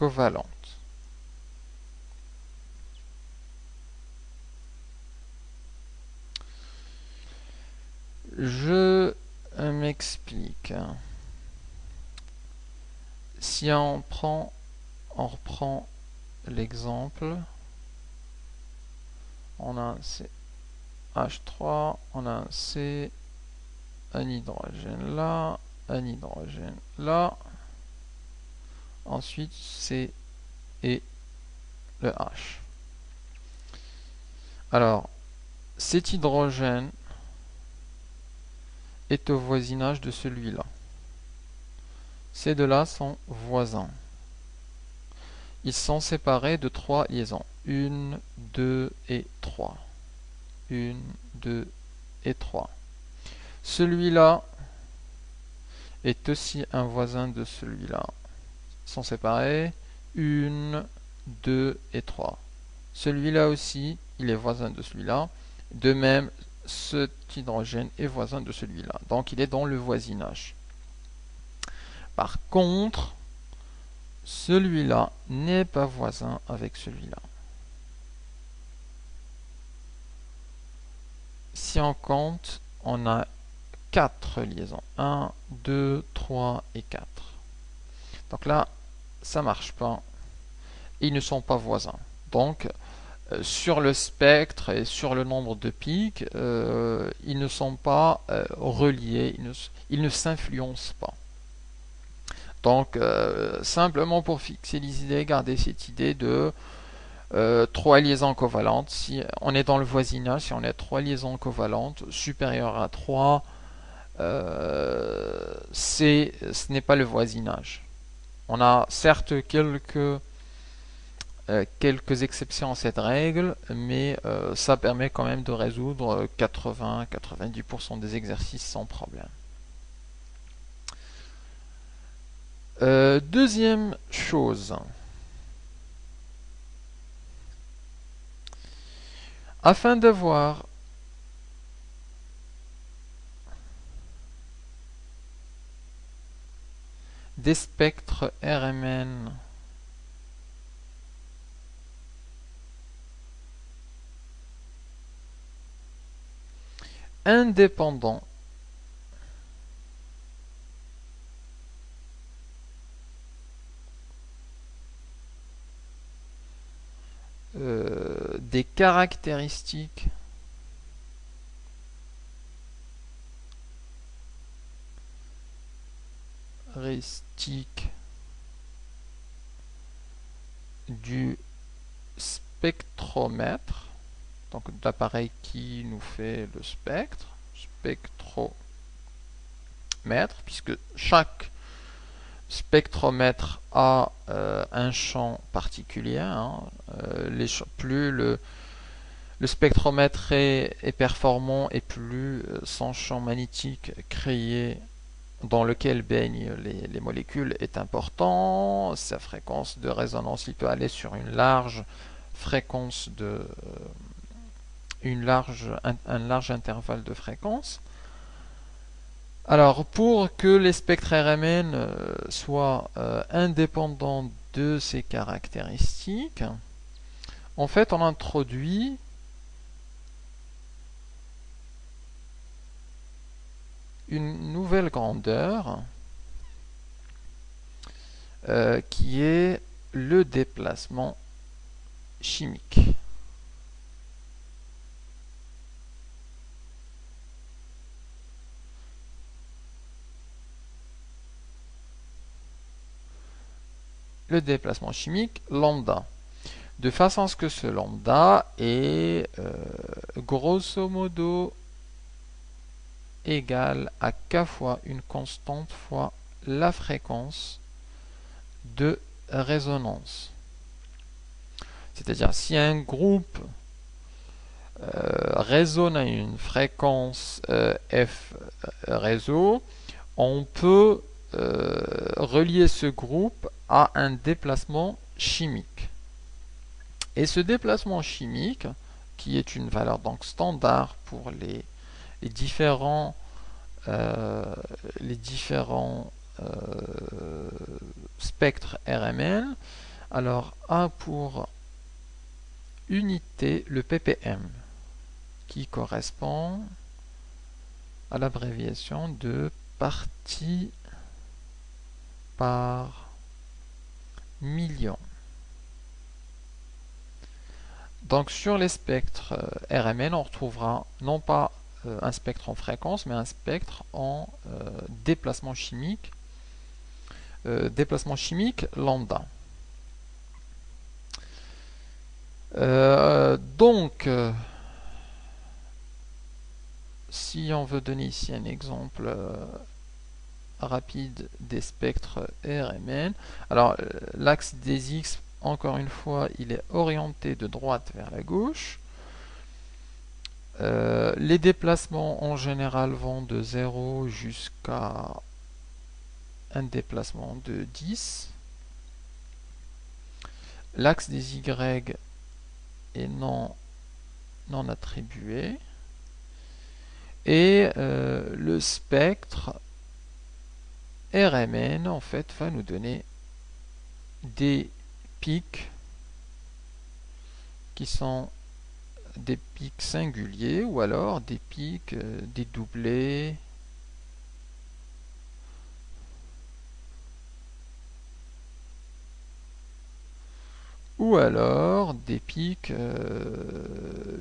covalente. Je m'explique. Si on reprend l'exemple, on a un CH3, on a un C, un hydrogène là, un hydrogène là, ensuite C et le H. Alors, cet hydrogène est au voisinage de celui-là. Ces deux-là sont voisins. Ils sont séparés de 3 liaisons. 1, 2 et 3. 1, 2 et 3. Celui-là est aussi un voisin de celui-là. Ils sont séparés. 1, 2 et 3. Celui-là aussi, il est voisin de celui-là. De même, cet hydrogène est voisin de celui-là. Donc, il est dans le voisinage. Par contre, celui-là n'est pas voisin avec celui-là. Si on compte, on a 4 liaisons. 1, 2, 3 et 4. Donc là, ça ne marche pas. Ils ne sont pas voisins. Donc, sur le spectre et sur le nombre de pics, ils ne sont pas reliés, ils ne s'influencent pas. Donc, simplement pour fixer les idées, gardez cette idée de 3 liaisons covalentes. Si on est dans le voisinage, si on a 3 liaisons covalentes supérieures à 3, ce n'est pas le voisinage. On a certes quelques exceptions à cette règle, mais ça permet quand même de résoudre 80-90% des exercices sans problème. Deuxième chose, afin d'avoir des spectres RMN indépendants des caractéristiques du spectromètre, donc l'appareil qui nous fait le spectromètre, puisque chaque spectromètre a un champ particulier. Hein. Plus le spectromètre est performant et plus son champ magnétique créé dans lequel baignent les molécules est important, sa fréquence de résonance il peut aller sur une large fréquence un large intervalle de fréquence. Alors, pour que les spectres RMN soient indépendants de ces caractéristiques, en fait, on introduit une nouvelle grandeur qui est le déplacement chimique. Le déplacement chimique lambda, de façon à ce que ce lambda est grosso modo égal à k fois une constante fois la fréquence de résonance. C'est-à-dire si un groupe résonne à une fréquence f réseau, on peut relier ce groupe à un déplacement chimique. Et ce déplacement chimique, qui est une valeur donc standard pour les différents spectres RMN, Alors, A pour unité, le ppm, qui correspond à l'abréviation de partie par million. Donc sur les spectres RMN, on retrouvera non pas un spectre en fréquence, mais un spectre en déplacement chimique lambda. Donc, si on veut donner ici un exemple rapide des spectres RMN, alors l'axe des X, encore une fois, il est orienté de droite vers la gauche. Les déplacements en général vont de 0 jusqu'à un déplacement de 10. L'axe des Y est non attribué. Et le spectre RMN en fait va nous donner des pics qui sont des pics singuliers ou alors des pics dédoublés ou alors des pics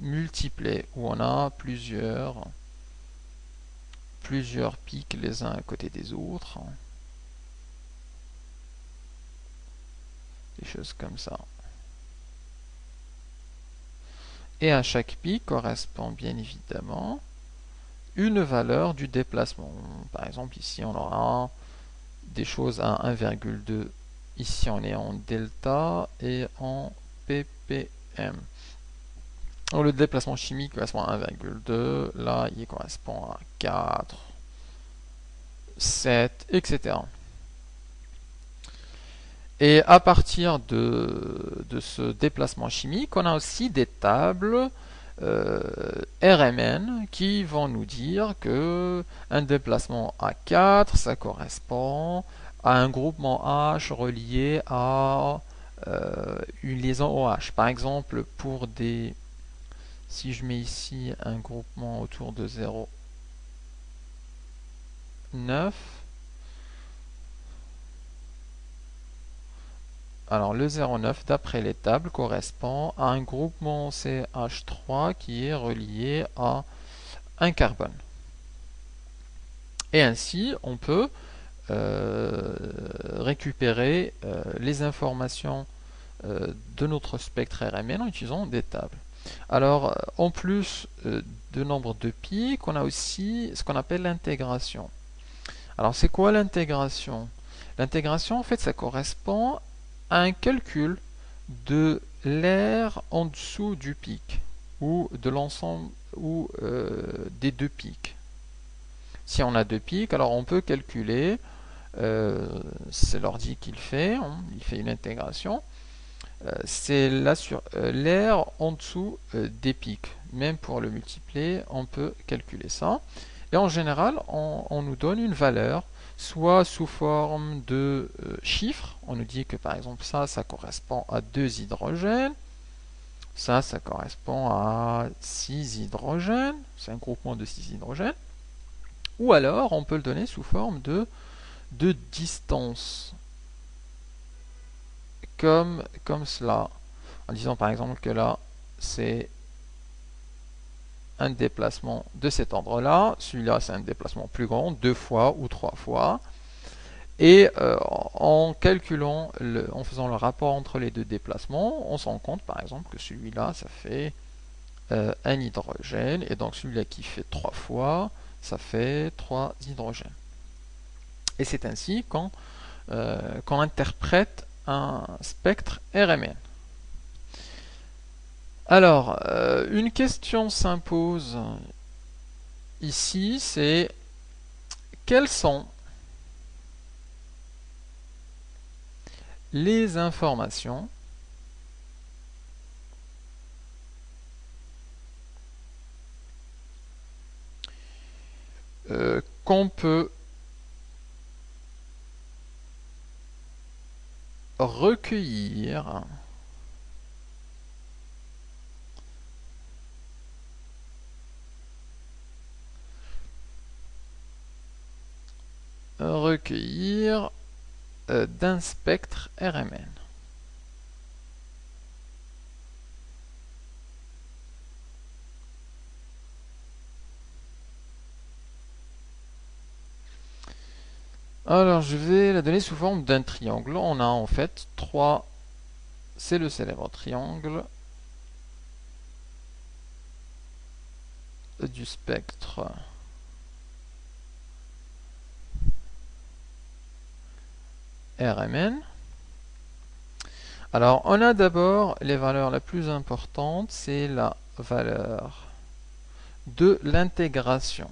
multiplés où on a plusieurs pics les uns à côté des autres, des choses comme ça. Et à chaque pic correspond bien évidemment une valeur du déplacement. Par exemple, ici on aura des choses à 1,2. Ici on est en delta et en ppm. Donc, le déplacement chimique correspond à 1,2. Là, il correspond à 4, 7, etc. Et à partir de ce déplacement chimique, on a aussi des tables RMN qui vont nous dire que un déplacement à 4, ça correspond à un groupement H relié à une liaison OH. Par exemple, pour des... Si je mets ici un groupement autour de 0,9, alors le 0,9 d'après les tables correspond à un groupement CH3 qui est relié à un carbone. Et ainsi on peut récupérer les informations de notre spectre RMN en utilisant des tables. Alors en plus de nombre de pics, on a aussi ce qu'on appelle l'intégration. Alors c'est quoi l'intégration? L'intégration en fait ça correspond à un calcul de l'air en dessous du pic ou de l'ensemble ou des deux pics. Si on a deux pics, alors on peut calculer, c'est l'ordi qui le fait, il fait une intégration, c'est l'air en dessous des pics. Même pour le multiplier, on peut calculer ça. Et en général, on nous donne une valeur, soit sous forme de chiffres. On nous dit que par exemple ça correspond à 2 hydrogènes. Ça correspond à 6 hydrogènes. C'est un groupement de 6 hydrogènes. Ou alors, on peut le donner sous forme de distance. Comme cela. En disant par exemple que là, c'est un déplacement de cet ordre-là. Celui-là, c'est un déplacement plus grand, 2 fois ou 3 fois. Et en calculant, en faisant le rapport entre les deux déplacements, on se rend compte par exemple que celui-là, ça fait un hydrogène. Et donc celui-là qui fait 3 fois, ça fait 3 hydrogènes. Et c'est ainsi qu'on interprète un spectre RMN. Alors, une question s'impose ici, c'est quelles sont les informations qu'on peut recueillir d'un spectre RMN. Alors, je vais la donner sous forme d'un triangle. On a en fait trois, c'est le célèbre triangle du spectre RMN. Alors, on a d'abord les valeurs les plus importantes, c'est la valeur de l'intégration.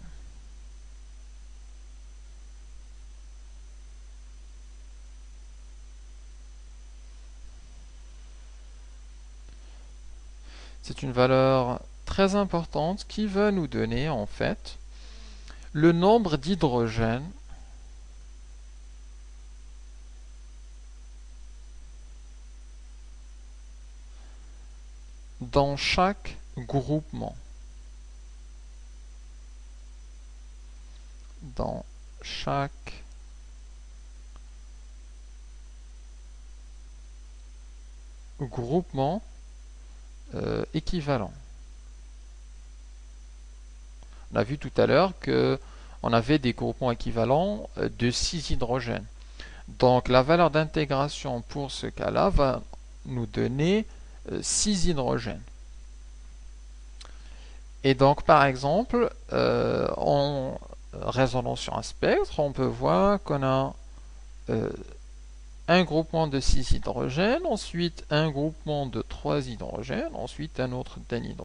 C'est une valeur très importante qui va nous donner en fait le nombre d'hydrogènes dans chaque groupement. Dans chaque groupement équivalent. On a vu tout à l'heure que on avait des groupements équivalents de 6 hydrogènes. Donc la valeur d'intégration pour ce cas-là va nous donner 6 hydrogènes. Et donc par exemple, en raisonnant sur un spectre, on peut voir qu'on a un groupement de 6 hydrogènes, ensuite un groupement de 3 hydrogènes, ensuite un autre d'un hydrogène.